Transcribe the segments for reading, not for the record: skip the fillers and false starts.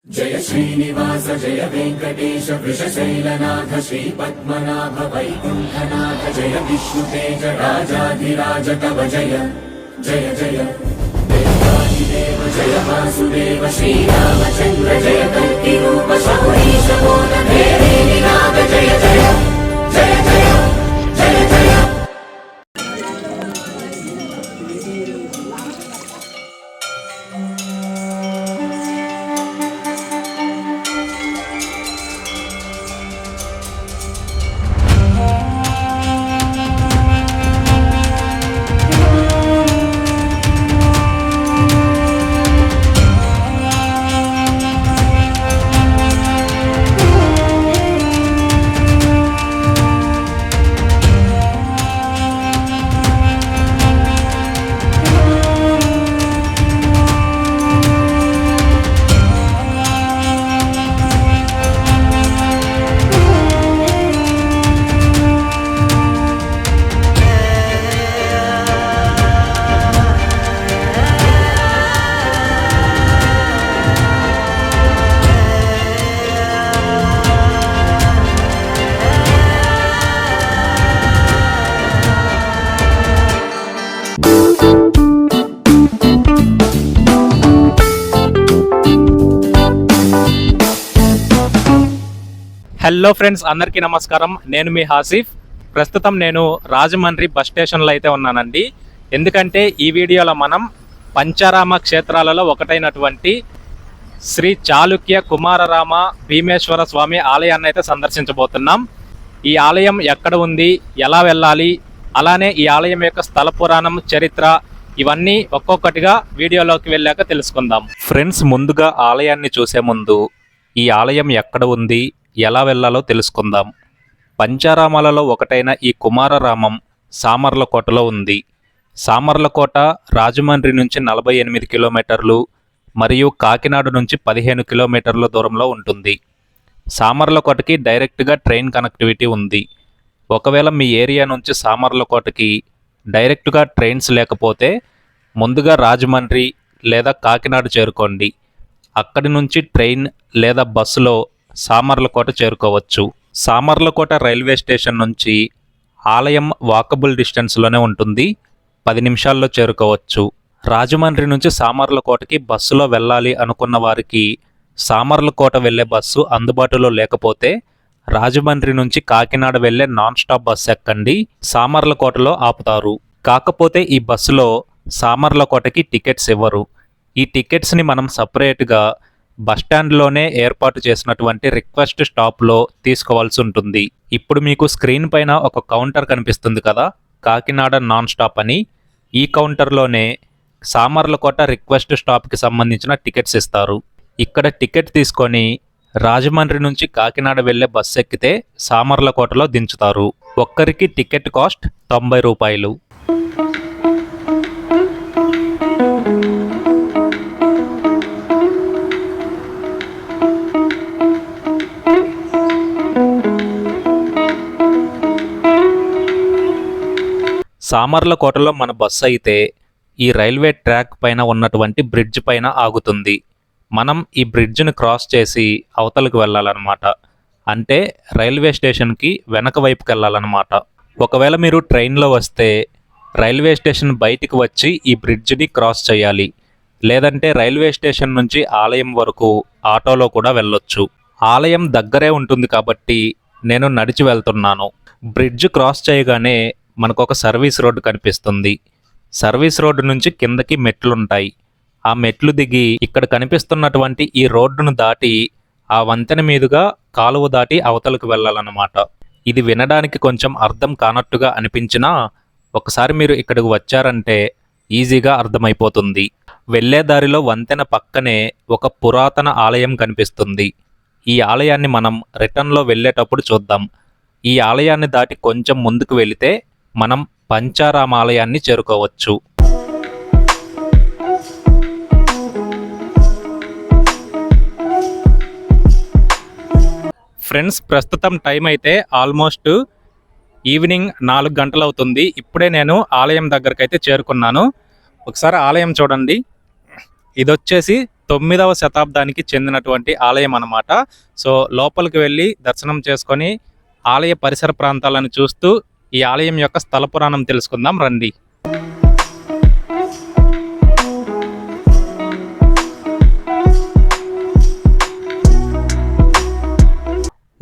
जय श्रीनिवास जय वेंकटेश वृषशैलनाथ श्रीपद्मनाभ वैकुण्ठनाथ जय विष्णुतेज राजाधिराज तव जय जय जय देवादिदेव जय वासुदेव श्रीरामचन्द्र जय कल्किरूप शौरीश मोदधेरे निनाद जय जय जय जय जय जय। హలో ఫ్రెండ్స్, అందరికీ నమస్కారం. నేను మీ హాసిఫ్. ప్రస్తుతం నేను రాజమండ్రి బస్ స్టేషన్లో అయితే ఉన్నానండి. ఎందుకంటే ఈ వీడియోలో మనం పంచారామ క్షేత్రాలలో ఒకటైనటువంటి శ్రీ చాళుక్య కుమారరామ భీమేశ్వర స్వామి ఆలయాన్ని అయితే సందర్శించబోతున్నాం. ఈ ఆలయం ఎక్కడ ఉంది, ఎలా వెళ్ళాలి, అలానే ఈ ఆలయం యొక్క స్థల పురాణం, చరిత్ర ఇవన్నీ ఒక్కొక్కటిగా వీడియోలోకి వెళ్ళాక తెలుసుకుందాం. ఫ్రెండ్స్, ముందుగా ఆలయాన్ని చూసే ముందు ఈ ఆలయం ఎక్కడ ఉంది, ఎలా వెళ్ళాలో తెలుసుకుందాం. పంచారామాలలో ఒకటైన ఈ కుమారరామం సామర్లకోటలో ఉంది. సామర్లకోట రాజమండ్రి నుంచి 48 కిలోమీటర్లు మరియు కాకినాడ నుంచి 15 కిలోమీటర్ల దూరంలో ఉంటుంది. సామర్లకోటకి డైరెక్ట్గా ట్రైన్ కనెక్టివిటీ ఉంది. ఒకవేళ మీ ఏరియా నుంచి సామర్లకోటకి డైరెక్ట్గా ట్రైన్స్ లేకపోతే ముందుగా రాజమండ్రి లేదా కాకినాడ చేరుకోండి. అక్కడి నుంచి ట్రైన్ లేదా బస్సులో సామర్లకోట చేరుకోవచ్చు. సామర్లకోట రైల్వే స్టేషన్ నుంచి ఆలయం వాకబుల్ డిస్టెన్స్లోనే ఉంటుంది. 10 నిమిషాల్లో చేరుకోవచ్చు. రాజమండ్రి నుంచి సామర్లకోటకి బస్సులో వెళ్ళాలి అనుకున్న వారికి సామర్లకోట వెళ్ళే బస్సు అందుబాటులో లేకపోతే రాజమండ్రి నుంచి కాకినాడ వెళ్ళే నాన్ స్టాప్ బస్సు ఎక్కండి. సామర్లకోటలో ఆపుతారు. కాకపోతే ఈ బస్సులో సామర్లకోటకి టికెట్స్ ఇవ్వరు. ఈ టికెట్స్ని మనం సపరేట్గా బస్టాండ్లోనే ఏర్పాటు చేసినటువంటి రిక్వెస్ట్ స్టాప్లో తీసుకోవాల్సి ఉంటుంది. ఇప్పుడు మీకు స్క్రీన్ పైన ఒక కౌంటర్ కనిపిస్తుంది కదా, కాకినాడ నాన్ స్టాప్ అని. ఈ కౌంటర్లోనే సామర్లకోట రిక్వెస్ట్ స్టాప్కి సంబంధించిన టికెట్స్ ఇస్తారు. ఇక్కడ టికెట్ తీసుకొని రాజమండ్రి నుంచి కాకినాడ వెళ్ళే బస్సు ఎక్కితే సామర్లకోటలో దించుతారు. ఒక్కరికి టికెట్ కాస్ట్ 90 రూపాయలు. సామర్లకోటలో మన బస్సు అయితే ఈ రైల్వే ట్రాక్ పైన ఉన్నటువంటి బ్రిడ్జ్ పైన ఆగుతుంది. మనం ఈ బ్రిడ్జ్ని క్రాస్ చేసి అవతలకు వెళ్ళాలన్నమాట. అంటే రైల్వే స్టేషన్కి వెనక వైపుకి వెళ్ళాలన్నమాట. ఒకవేళ మీరు ట్రైన్లో వస్తే రైల్వే స్టేషన్ బయటికి వచ్చి ఈ బ్రిడ్జ్ని క్రాస్ చేయాలి. లేదంటే రైల్వే స్టేషన్ నుంచి ఆలయం వరకు ఆటోలో కూడా వెళ్ళొచ్చు. ఆలయం దగ్గరే ఉంటుంది కాబట్టి నేను నడిచి వెళ్తున్నాను. బ్రిడ్జ్ క్రాస్ చేయగానే మనకు ఒక సర్వీస్ రోడ్డు కనిపిస్తుంది. సర్వీస్ రోడ్డు నుంచి కిందకి మెట్లుంటాయి. ఆ మెట్లు దిగి ఇక్కడ కనిపిస్తున్నటువంటి ఈ రోడ్డును దాటి ఆ వంతెన మీదుగా కాలువ దాటి అవతలకు వెళ్ళాలన్నమాట. ఇది వినడానికి కొంచెం అర్థం కానట్టుగా అనిపించినా ఒకసారి మీరు ఇక్కడికి వచ్చారంటే ఈజీగా అర్థమైపోతుంది. వెళ్ళే దారిలో వంతెన పక్కనే ఒక పురాతన ఆలయం కనిపిస్తుంది. ఈ ఆలయాన్ని మనం రిటర్న్లో వెళ్ళేటప్పుడు చూద్దాం. ఈ ఆలయాన్ని దాటి కొంచెం ముందుకు వెళితే మనం పంచారామ ఆలయాన్ని చేరుకోవచ్చు. ఫ్రెండ్స్, ప్రస్తుతం టైం అయితే ఆల్మోస్ట్ ఈవినింగ్ 4 గంటలు అవుతుంది. ఇప్పుడే నేను ఆలయం దగ్గరకు అయితే చేరుకున్నాను. ఒకసారి ఆలయం చూడండి. ఇది వచ్చేసి 9వ శతాబ్దానికి చెందినటువంటి ఆలయం అన్నమాట. సో లోపలికి వెళ్ళి దర్శనం చేసుకొని ఆలయ పరిసర ప్రాంతాలను చూస్తూ ఈ ఆలయం యొక్క స్థల పురాణం తెలుసుకుందాం రండి.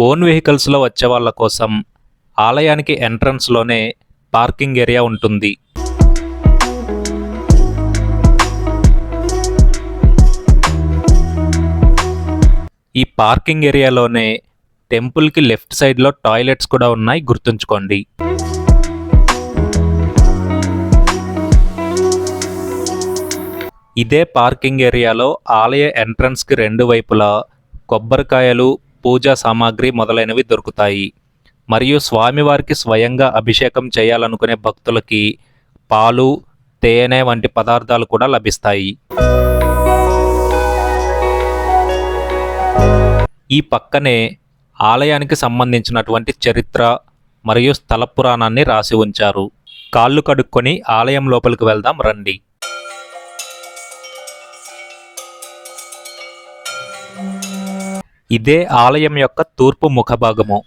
ఓన్ వెహికల్స్లో వచ్చే వాళ్ళ కోసం ఆలయానికి ఎంట్రన్స్లోనే పార్కింగ్ ఏరియా ఉంటుంది. ఈ పార్కింగ్ ఏరియాలోనే టెంపుల్కి లెఫ్ట్ సైడ్లో టాయిలెట్స్ కూడా ఉన్నాయి, గుర్తుంచుకోండి. ఇదే పార్కింగ్ ఏరియాలో ఆలయ ఎంట్రన్స్కి 2 వైపులా కొబ్బరికాయలు, పూజా సామాగ్రి మొదలైనవి దొరుకుతాయి. మరియు స్వామివారికి స్వయంగా అభిషేకం చేయాలనుకునే భక్తులకి పాలు, తేనె వంటి పదార్థాలు కూడా లభిస్తాయి. ఈ పక్కనే ఆలయానికి సంబంధించినటువంటి చరిత్ర మరియు స్థల పురాణాన్ని రాసి ఉంచారు. కాళ్ళు కడుక్కొని ఆలయం లోపలికి వెళ్దాం రండి. ఇదే ఆలయం యొక్క తూర్పు ముఖభాగము.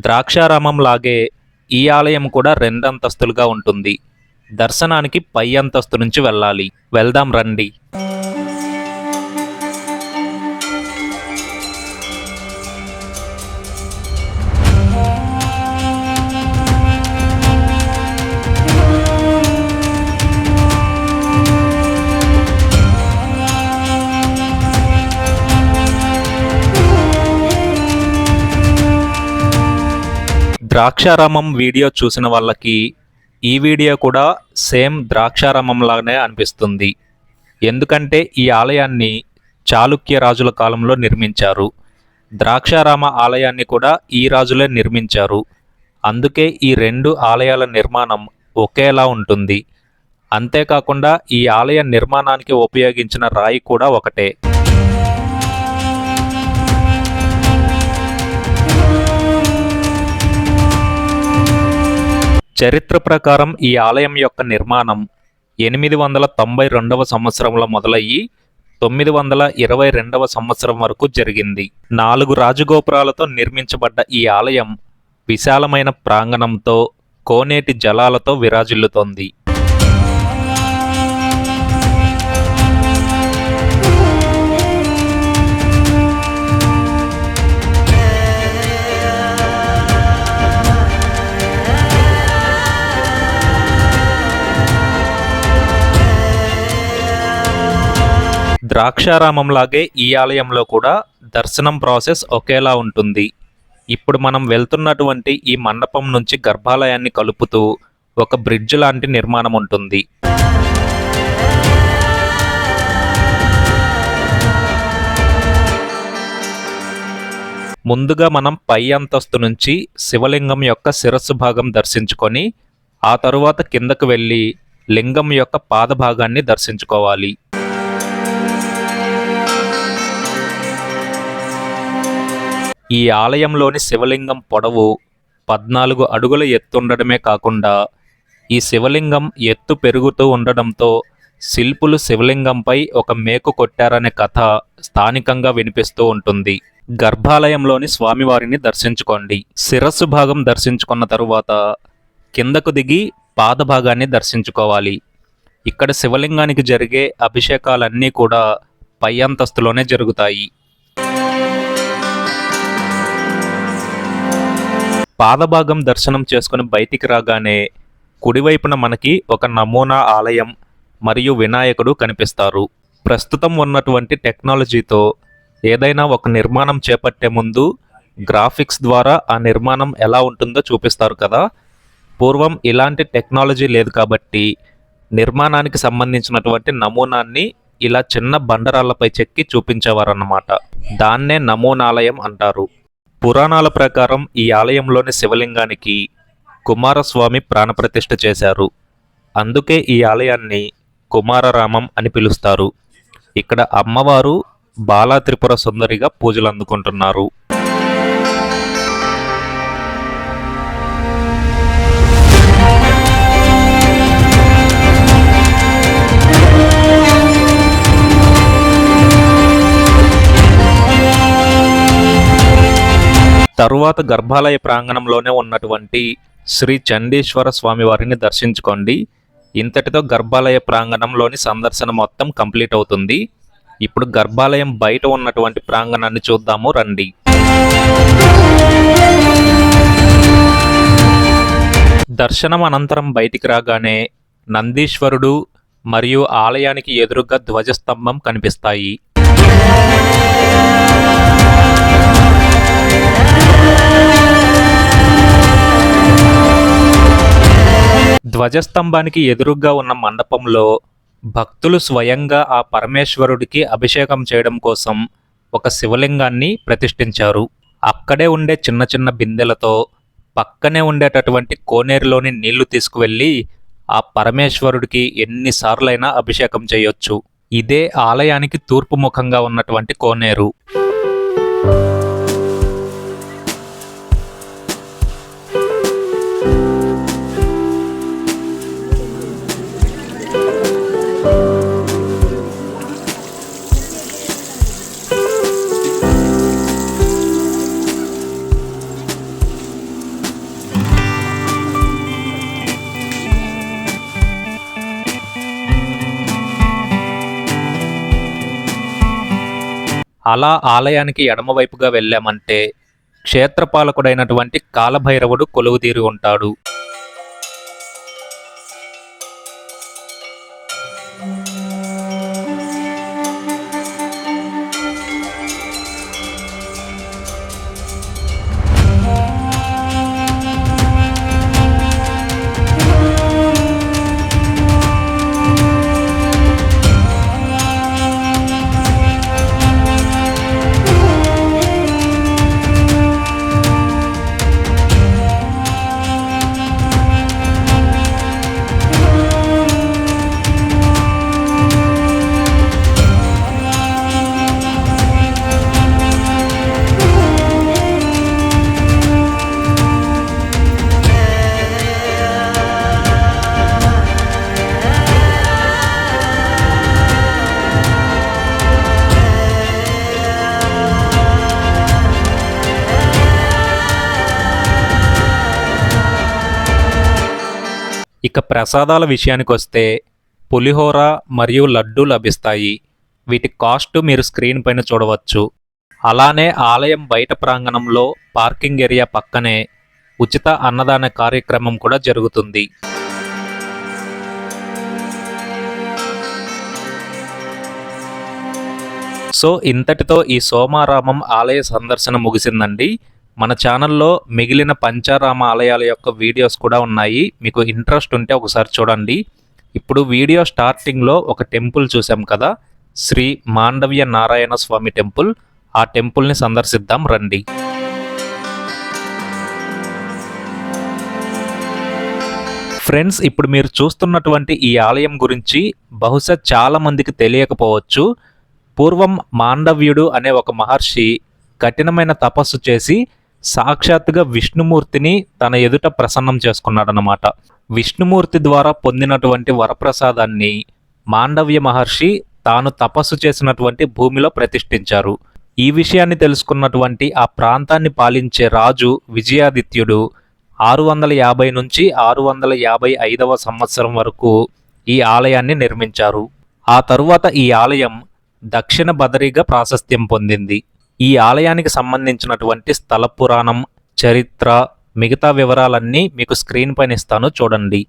ద్రాక్షారామం లాగే ఈ ఆలయం కూడా 2 అంతస్తులుగా ఉంటుంది. దర్శనానికి పై అంతస్తు నుంచి వెళ్ళాలి. వెళ్దాం రండి. ద్రాక్షారామం వీడియో చూసిన వాళ్ళకి ఈ వీడియో కూడా సేమ్ ద్రాక్షారామం లాగానే అనిపిస్తుంది. ఎందుకంటే ఈ ఆలయాన్ని చాళుక్య రాజుల కాలంలో నిర్మించారు. ద్రాక్షారామ ఆలయాన్ని కూడా ఈ రాజులే నిర్మించారు. అందుకే ఈ 2 ఆలయాల నిర్మాణం ఒకేలా ఉంటుంది. అంతేకాకుండా ఈ ఆలయ నిర్మాణానికి ఉపయోగించిన రాయి కూడా ఒకటే. చరిత్ర ప్రకారం ఈ ఆలయం యొక్క నిర్మాణం 892వ సంవత్సరంలో మొదలయ్యి 922వ సంవత్సరం వరకు జరిగింది. 4 రాజగోపురాలతో నిర్మించబడ్డ ఈ ఆలయం విశాలమైన ప్రాంగణంతో, కోనేటి జలాలతో విరాజిల్లుతోంది. ద్రాక్షారామంలాగే ఈ ఆలయంలో కూడా దర్శనం ప్రాసెస్ ఒకేలా ఉంటుంది. ఇప్పుడు మనం వెళ్తున్నటువంటి ఈ మండపం నుంచి గర్భాలయాన్ని కలుపుతూ ఒక బ్రిడ్జ్ లాంటి నిర్మాణం ఉంటుంది. ముందుగా మనం పై అంతస్తు నుంచి శివలింగం యొక్క శిరస్సు భాగం దర్శించుకొని ఆ తరువాత కిందకు వెళ్ళి లింగం యొక్క పాద భాగాన్ని దర్శించుకోవాలి. ఈ ఆలయంలోని శివలింగం పొడవు 14 అడుగుల ఎత్తుండడమే కాకుండా ఈ శివలింగం ఎత్తు పెరుగుతూ ఉండడంతో శిల్పులు శివలింగంపై ఒక మేకు కొట్టారనే కథ స్థానికంగా వినిపిస్తూ ఉంటుంది. గర్భాలయంలోని స్వామివారిని దర్శించుకోండి. శిరస్సు భాగం దర్శించుకున్న తరువాత కిందకు దిగి పాద భాగాన్ని దర్శించుకోవాలి. ఇక్కడ శివలింగానికి జరిగే అభిషేకాలన్నీ కూడా పై అంతస్తులోనే జరుగుతాయి. పాదభాగం దర్శనం చేసుకుని బయటికి రాగానే కుడివైపున మనకి ఒక నమూనా ఆలయం మరియు వినాయకుడు కనిపిస్తారు. ప్రస్తుతం ఉన్నటువంటి టెక్నాలజీతో ఏదైనా ఒక నిర్మాణం చేపట్టే ముందు గ్రాఫిక్స్ ద్వారా ఆ నిర్మాణం ఎలా ఉంటుందో చూపిస్తారు కదా. పూర్వం ఇలాంటి టెక్నాలజీ లేదు కాబట్టి నిర్మాణానికి సంబంధించినటువంటి నమూనాన్ని ఇలా చిన్న బండరాళ్లపై చెక్కి చూపించేవారన్నమాట. దాన్నే నమూనాలయం అంటారు. పురాణాల ప్రకారం ఈ ఆలయంలోని శివలింగానికి కుమారస్వామి ప్రాణప్రతిష్ఠ చేశారు. అందుకే ఈ ఆలయాన్ని కుమారరామం అని పిలుస్తారు. ఇక్కడ అమ్మవారు బాలా త్రిపుర సుందరిగా పూజలు అందుకుంటున్నారు. తరువాత గర్భాలయ ప్రాంగణంలోనే ఉన్నటువంటి శ్రీ చండీశ్వర స్వామి వారిని దర్శించుకోండి. ఇంతటితో గర్భాలయ ప్రాంగణంలోని సందర్శన మొత్తం కంప్లీట్ అవుతుంది. ఇప్పుడు గర్భాలయం బయట ఉన్నటువంటి ప్రాంగణాన్ని చూద్దాము రండి. దర్శనం అనంతరం బయటికి రాగానే నందీశ్వరుడు మరియు ఆలయానికి ఎదురుగా ధ్వజస్తంభం కనిపిస్తాయి. ధ్వజస్తంభానికి ఎదురుగా ఉన్న మండపంలో భక్తులు స్వయంగా ఆ పరమేశ్వరుడికి అభిషేకం చేయడం కోసం ఒక శివలింగాన్ని ప్రతిష్ఠించారు. అక్కడే ఉండే చిన్న చిన్న బిందెలతో పక్కనే ఉండేటటువంటి కోనేరులోని నీళ్లు తీసుకువెళ్ళి ఆ పరమేశ్వరుడికి ఎన్నిసార్లైనా అభిషేకం చేయొచ్చు. ఇదే ఆలయానికి తూర్పు ముఖంగా ఉన్నటువంటి కోనేరు. అలా ఆలయానికి ఎడమవైపుగా వెళ్ళామంటే క్షేత్రపాలకుడైనటువంటి కాలభైరవుడు కొలువుతీరి ఉంటాడు. ఇక ప్రసాదాల విషయానికి వస్తే పులిహోర మరియు లడ్డు లభిస్తాయి. వీటి కాస్ట్ మీరు స్క్రీన్ పైన చూడవచ్చు. అలానే ఆలయం బయట ప్రాంగణంలో పార్కింగ్ ఏరియా పక్కనే ఉచిత అన్నదాన కార్యక్రమం కూడా జరుగుతుంది. సో ఇంతటితో ఈ సోమారామం ఆలయ సందర్శన ముగిసిందండి. మన ఛానల్లో మిగిలిన పంచారామ ఆలయాల యొక్క వీడియోస్ కూడా ఉన్నాయి. మీకు ఇంట్రెస్ట్ ఉంటే ఒకసారి చూడండి. ఇప్పుడు వీడియో స్టార్టింగ్లో ఒక టెంపుల్ చూసాం కదా, శ్రీ మాండవ్య నారాయణ స్వామి టెంపుల్. ఆ టెంపుల్ని సందర్శిద్దాం రండి. ఫ్రెండ్స్, ఇప్పుడు మీరు చూస్తున్నటువంటి ఈ ఆలయం గురించి బహుశా చాలా మందికి తెలియకపోవచ్చు. పూర్వం మాండవ్యుడు అనే ఒక మహర్షి కఠినమైన తపస్సు చేసి సాక్షాత్తుగా విష్ణుమూర్తిని తన ఎదుట ప్రసన్నం చేసుకున్నాడనమాట. విష్ణుమూర్తి ద్వారా పొందినటువంటి వరప్రసాదాన్ని మాండవ్య మహర్షి తాను తపస్సు చేసినటువంటి భూమిలో ప్రతిష్ఠించారు. ఈ విషయాన్ని తెలుసుకున్నటువంటి ఆ ప్రాంతాన్ని పాలించే రాజు విజయాదిత్యుడు 650 నుంచి 655వ సంవత్సరం వరకు ఈ ఆలయాన్ని నిర్మించారు. ఆ తరువాత ఈ ఆలయం దక్షిణ బదరిగా ప్రాశస్త్యం పొందింది. ఈ ఆలయానికి సంబంధించినటువంటి స్థల పురాణం, చరిత్ర, మిగతా వివరాలన్నీ మీకు స్క్రీన్ పైన ఇస్తాను చూడండి.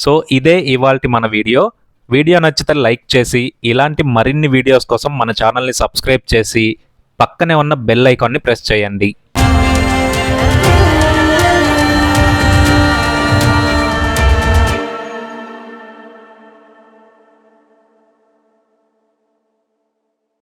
సో ఇదే ఇవాల్టి మన వీడియో నచ్చితే లైక్ చేసి ఇలాంటి మరిన్ని వీడియోస్ కోసం మన ఛానల్ని సబ్స్క్రైబ్ చేసి పక్కనే ఉన్న బెల్ ఐకాన్ని ప్రెస్ చేయండి.